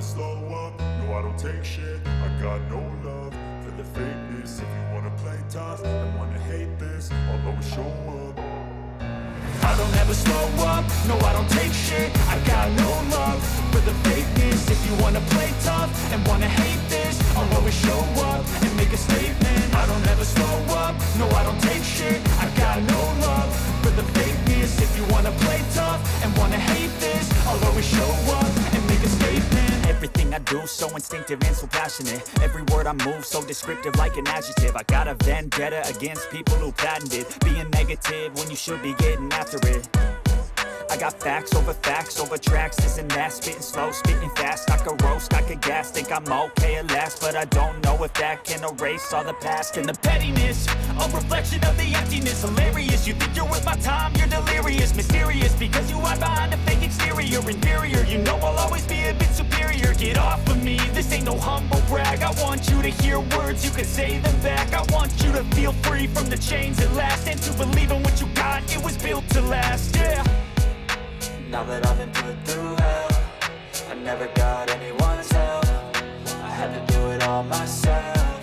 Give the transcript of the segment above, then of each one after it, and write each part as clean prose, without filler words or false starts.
slow up, no I don't take shit. I got no love for the fakeness. If you wanna play tough and wanna hate this, I'll always show up. I don't ever slow up, no I don't take shit. I got no love for the fakeness. If you wanna play tough and wanna hate this, I'll always show up and make a statement. I don't ever slow up, no I don't take shit. I got no love for the fakeness. If you wanna play tough and wanna hate this, I'll always show up and make a statement. Everything I do so instinctive and so passionate. Every word I move so descriptive like an adjective. I got a vendetta against people who patented being negative when you should be getting after it. I got facts over tracks, this and that. Spitting slow, spitting fast, I could roast, I could gas. Think I'm okay at last, but I don't know if that can erase all the past. And the pettiness, a reflection of the emptiness. Hilarious, you think you're worth my time, you're delirious. Mysterious, because you hide behind a fake exterior. Inferior, you know I'll always be a bit superior. Get off of me, this ain't no humble brag. I want you to hear words, you can say them back. I want you to feel free from the chains at last, and to believe in what you got, it was built to last, yeah. Now that I've been put through hell, I never got anyone's help. I had to do it all myself.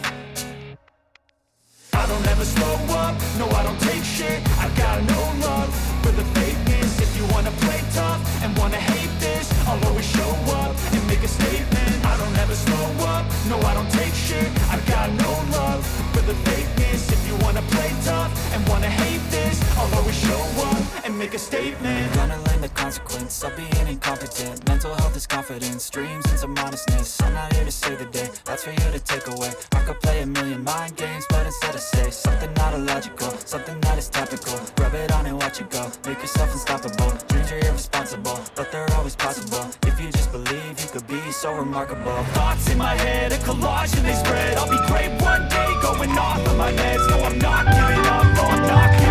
I don't ever slow up, no I don't take shit. I got no love for the fakeness. If you wanna play tough and wanna hate this, I'll always show up and make a statement. I don't ever slow up, no I don't take shit. I got no love for the fakeness. If you wanna play tough and wanna hate this, I'll always show up and make a statement. Gonna learn the consequence of being incompetent. Mental health is confidence, dreams and some honestness. I'm not here to save the day, that's for you to take away. I could play a million mind games, but instead I say something not illogical, something that is topical. Rub it on and watch it go, make yourself unstoppable. Dreams are irresponsible, but they're always possible. If you just believe, you could be so remarkable. Thoughts in my head, a collage and they spread. I'll be great one day, going off of my meds. No, I'm not giving up, no, I'm not giving up.